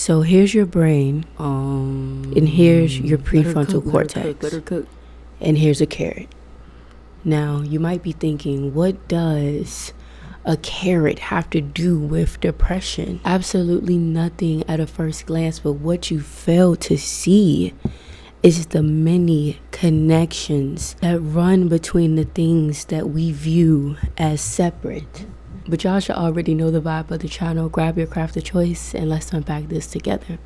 So here's your brain, and here's your prefrontal cortex, let her cook. and here's a carrot. Now, you might be thinking, what does a carrot have to do with depression? Absolutely nothing at a first glance, but what you fail to see is the many connections that run between the things that we view as separate. But y'all should already know the vibe of the channel. Grab your craft of choice and let's unpack this together.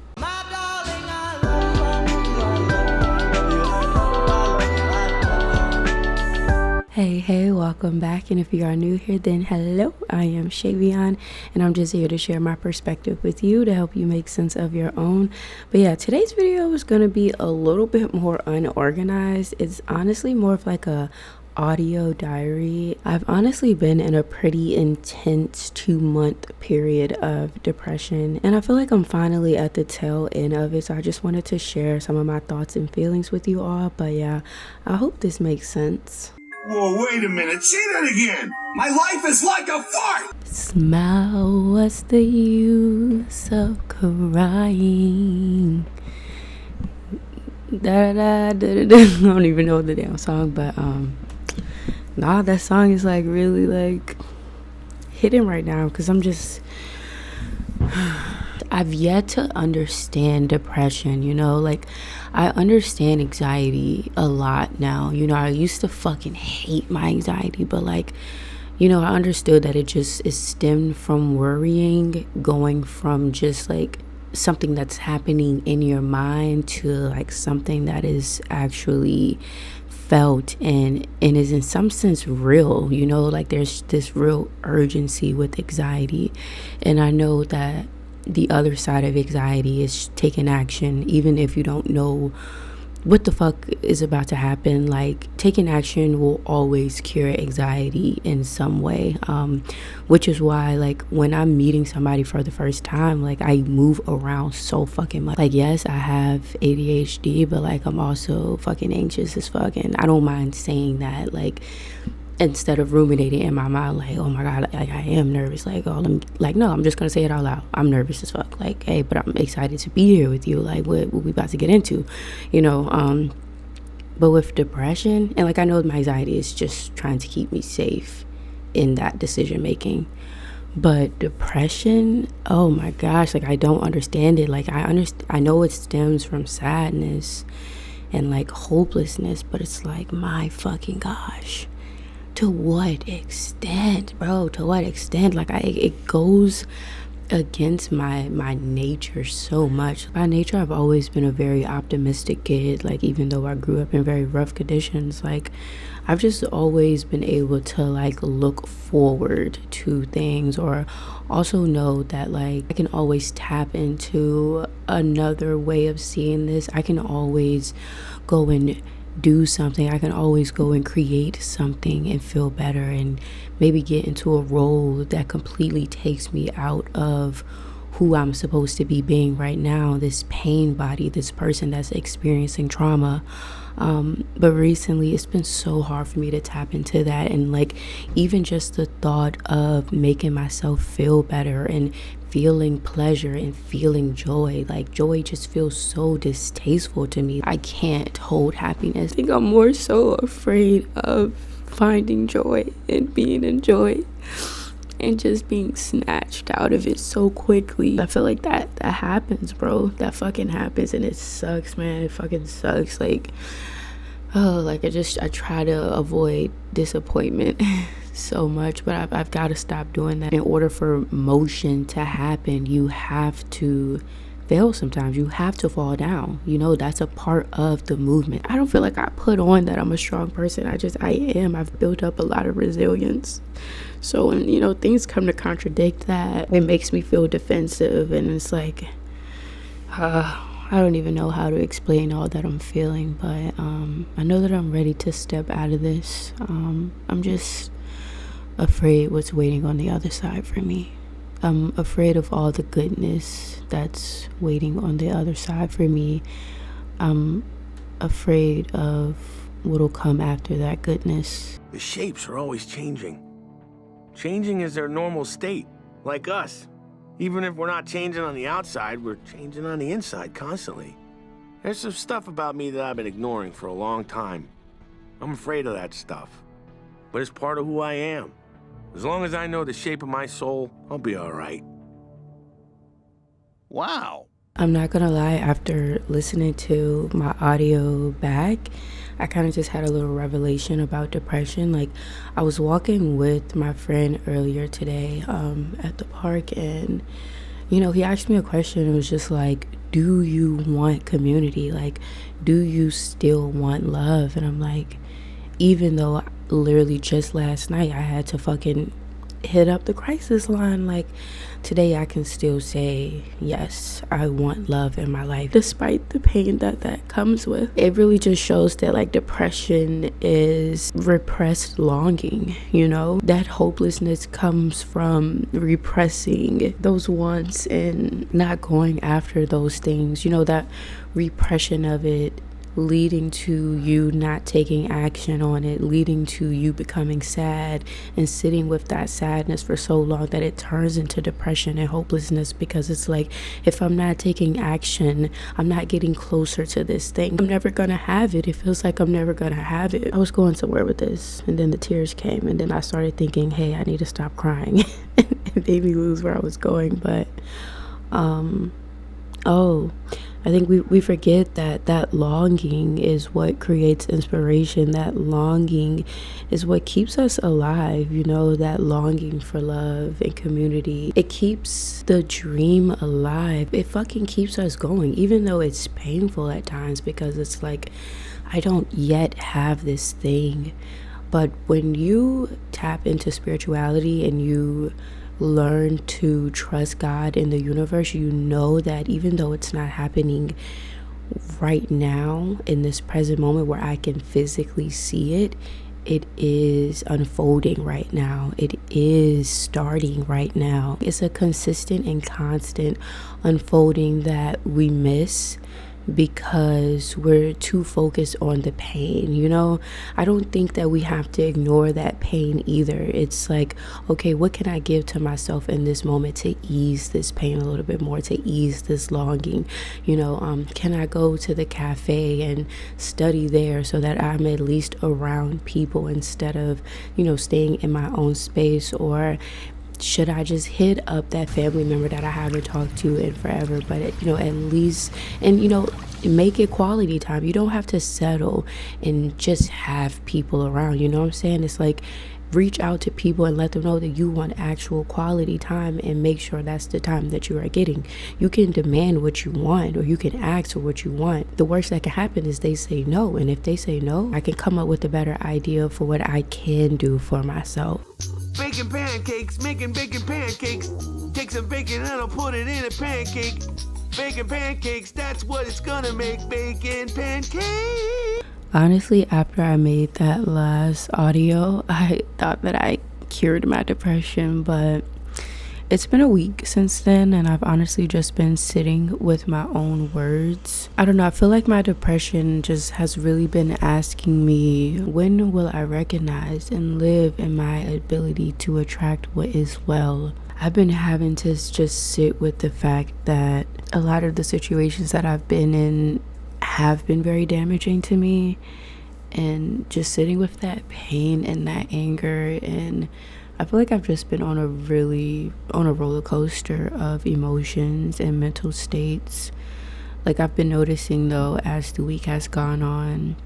Hey, welcome back. And if you are new here, then hello, I am Shae, and I'm just here to share my perspective with you to help you make sense of your own. But yeah, today's video is going to be a little bit more unorganized. It's honestly more of like a audio diary. I've honestly been in a pretty intense 2-month period of depression, and I feel like I'm finally at the tail end of it, so I just wanted to share some of my thoughts and feelings with you all. But yeah, I hope this makes sense. Whoa, wait a minute. Say that again. My life is like a fart. Smile, what's the use of crying? I don't even know the damn song, but nah, that song is like really like hitting right now, because I've yet to understand depression, you know, like I understand anxiety a lot now. You know, I used to fucking hate my anxiety, but like, you know, I understood that it just is stemmed from worrying, going from just like something that's happening in your mind to like something that is actually felt and is in some sense real, you know, like there's this real urgency with anxiety. And I know that the other side of anxiety is taking action, even if you don't know what the fuck is about to happen. Like taking action will always cure anxiety in some way, which is why like when I'm meeting somebody for the first time, like I move around so fucking much. Like yes, I have ADHD, but like I'm also fucking anxious as fuck, and I don't mind saying that. Like instead of ruminating in my mind like, oh my god, like I am nervous, like oh like no, I'm just gonna say it out loud. I'm nervous as fuck, like hey, but I'm excited to be here with you, like what we about to get into, you know. But with depression, and like I know my anxiety is just trying to keep me safe in that decision making, but depression, oh my gosh, like I don't understand it. Like I know it stems from sadness and like hopelessness, but it's like my fucking gosh, to what extent, bro? To what extent? Like it goes against my nature so much. By nature, I've always been a very optimistic kid. Like even though I grew up in very rough conditions, like I've just always been able to like look forward to things, or also know that like I can always tap into another way of seeing this. I can always go and do something. I can always go and create something and feel better, and maybe get into a role that completely takes me out of who I'm supposed to be being right now, this pain body, this person that's experiencing trauma. But recently it's been so hard for me to tap into that, and like even just the thought of making myself feel better and feeling pleasure and feeling joy, like joy just feels so distasteful to me. I can't hold happiness. I think I'm more so afraid of finding joy and being in joy and just being snatched out of it so quickly. I feel like that happens, bro. That fucking happens, and it sucks, man. It fucking sucks. Like like I try to avoid disappointment so much, but I've got to stop doing that. In order for motion to happen, you have to fail sometimes. You have to fall down, you know. That's a part of the movement. I don't feel like I put on that I'm a strong person. I am. I've built up a lot of resilience. So when, you know, things come to contradict that, it makes me feel defensive, and it's like I don't even know how to explain all that I'm feeling, but I know that I'm ready to step out of this. I'm just afraid what's waiting on the other side for me. I'm afraid of all the goodness that's waiting on the other side for me. I'm afraid of what'll come after that goodness. The shapes are always changing. Changing is their normal state, like us. Even if we're not changing on the outside, we're changing on the inside constantly. There's some stuff about me that I've been ignoring for a long time. I'm afraid of that stuff. But it's part of who I am. As long as I know the shape of my soul, I'll be all right. Wow. I'm not gonna lie, after listening to my audio back, I kind of just had a little revelation about depression. Like, I was walking with my friend earlier today at the park, and he asked me a question. It was just like, do you want community? Like, do you still want love? And I'm like, even though literally just last night I had to fucking hit up the crisis line, like, today I can still say, yes, I want love in my life, despite the pain that comes with. It really just shows that, like, depression is repressed longing, that hopelessness comes from repressing those wants and not going after those things, that repression of it leading to you not taking action on it, leading to you becoming sad and sitting with that sadness for so long that it turns into depression and hopelessness, because it's like, if I'm not taking action, I'm not getting closer to this thing. I'm never gonna have it. It feels like I'm never gonna have it. I was going somewhere with this, and then the tears came, and then I started thinking, hey, I need to stop crying. It made me lose where I was going. But I think we forget that longing is what creates inspiration. That longing is what keeps us alive, that longing for love and community. It keeps the dream alive. It fucking keeps us going, even though it's painful at times, because it's like, I don't yet have this thing. But when you tap into spirituality and you learn to trust God in the universe, you know that even though it's not happening right now in this present moment where I can physically see it, it is unfolding right now. It is starting right now. It's a consistent and constant unfolding that we miss because we're too focused on the pain. I don't think that we have to ignore that pain either. It's like, okay, what can I give to myself in this moment to ease this pain a little bit more, to ease this longing? Can I go to the cafe and study there so that I'm at least around people instead of staying in my own space? Or should I just hit up that family member that I haven't talked to in forever, but at least, and make it quality time. You don't have to settle and just have people around, what I'm saying? It's like, reach out to people and let them know that you want actual quality time, and make sure that's the time that you are getting. You can demand what you want, or you can ask for what you want. The worst that can happen is they say no, and if they say no, I can come up with a better idea for what I can do for myself. Baking pancakes, making bacon pancakes. Take some bacon and I'll put it in a pancake. Bacon pancakes, that's what it's gonna make. Bacon pancakes. Honestly, after I made that last audio, I thought that I cured my depression, but it's been a week since then, and I've honestly just been sitting with my own words. I don't know, I feel like my depression just has really been asking me, when will I recognize and live in my ability to attract what is well? I've been having to just sit with the fact that a lot of the situations that I've been in have been very damaging to me, and just sitting with that pain and that anger. And I feel like I've just been on a roller coaster of emotions and mental states. Like, I've been noticing though, as the week has gone on,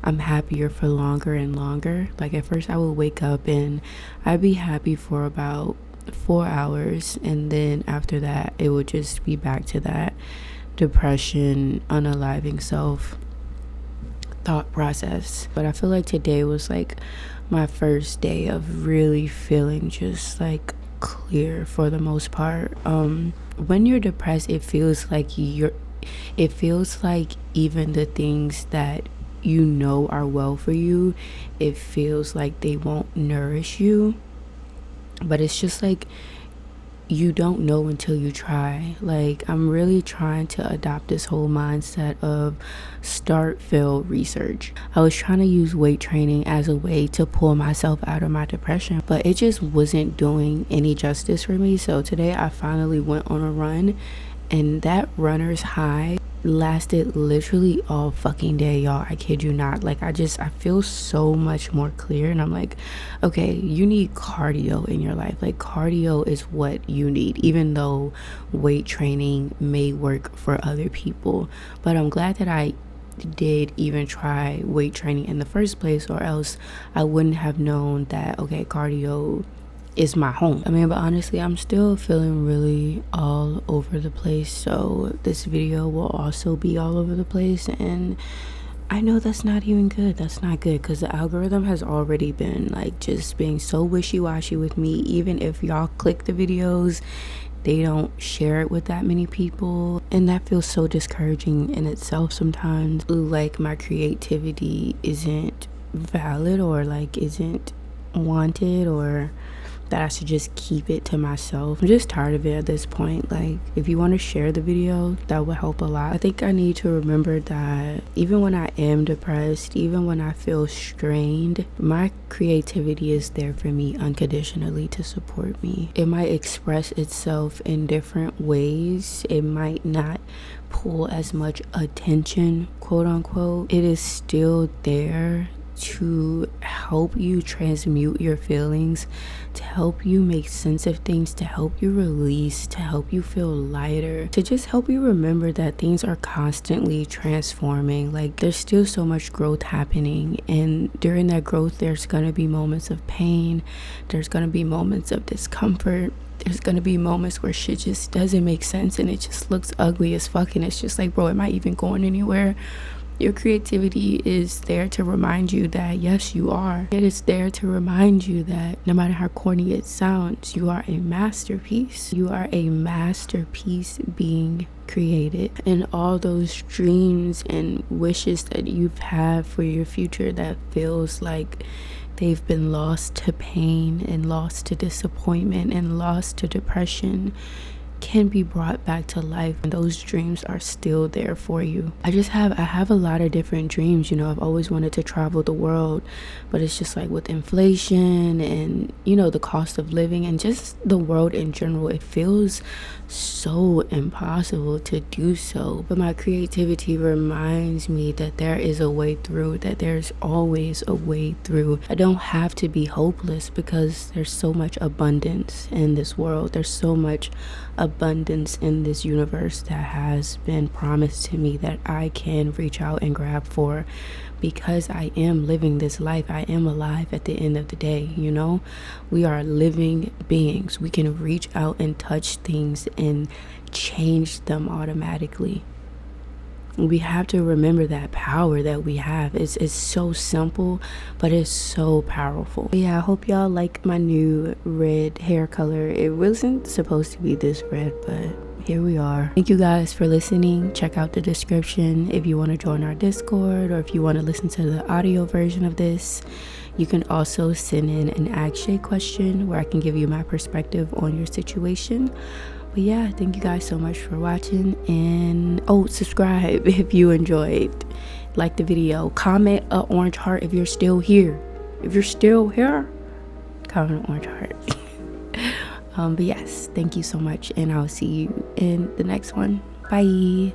I'm happier for longer and longer. Like, at first I would wake up and I'd be happy for about 4 hours, and then after that it would just be back to that depression, unaliving self thought process. But I feel like today was like my first day of really feeling just like clear for the most part. When you're depressed, it feels like even the things that are well for you, it feels like they won't nourish you. But it's just like you don't know until you try. Like, I'm really trying to adopt this whole mindset of start, fail, research. I was trying to use weight training as a way to pull myself out of my depression, but it just wasn't doing any justice for me. So today I finally went on a run, and that runner's high lasted literally all fucking day, y'all. I kid you not. Like, I feel so much more clear, and I'm like, okay, you need cardio in your life. Like, cardio is what you need, even though weight training may work for other people. But I'm glad that I did even try weight training in the first place, or else I wouldn't have known that, okay, cardio is my home. I mean, but honestly, I'm still feeling really all over the place, so this video will also be all over the place, and I know that's not even good. That's not good, because the algorithm has already been like just being so wishy-washy with me. Even if y'all click the videos, they don't share it with that many people, and that feels so discouraging in itself sometimes. Like, my creativity isn't valid, or like isn't wanted, or that I should just keep it to myself. I'm just tired of it at this point. Like, if you want to share the video, that would help a lot. I think I need to remember that even when I am depressed, even when I feel strained, my creativity is there for me unconditionally to support me. It might express itself in different ways. It might not pull as much attention, quote unquote. It is still there to help you transmute your feelings, to help you make sense of things, to help you release, to help you feel lighter, to just help you remember that things are constantly transforming. Like, there's still so much growth happening, and during that growth there's gonna be moments of pain, there's gonna be moments of discomfort, there's gonna be moments where shit just doesn't make sense and it just looks ugly as fuck, and it's just like, bro, am I even going anywhere? Your creativity is there to remind you that yes, you are. It is there to remind you that no matter how corny it sounds, you are a masterpiece. You are a masterpiece being created. And all those dreams and wishes that you've had for your future that feels like they've been lost to pain and lost to disappointment and lost to depression can be brought back to life, and those dreams are still there for you. I have a lot of different dreams. You know, I've always wanted to travel the world, but it's just like with inflation and, you know, the cost of living and just the world in general, it feels so impossible to do so. But my creativity reminds me that there is a way through, that there's always a way through. I don't have to be hopeless, because there's so much abundance in this world. There's so much abundance in this universe that has been promised to me that I can reach out and grab for, because I am living this life. I am alive at the end of the day, you know? We are living beings. We can reach out and touch things and change them automatically. We have to remember that power that we have. It's so simple, but it's so powerful. Yeah, I hope y'all like my new red hair color. It wasn't supposed to be this red, but here we are. Thank you guys for listening. Check out the description if you want to join our Discord, or if you want to listen to the audio version of this. You can also send in an Ask Shae question where I can give you my perspective on your situation. But yeah, thank you guys so much for watching, and subscribe if you enjoyed. Like the video, comment an orange heart if you're still here. If you're still here, comment an orange heart. But yes, thank you so much, and I'll see you in the next one. Bye.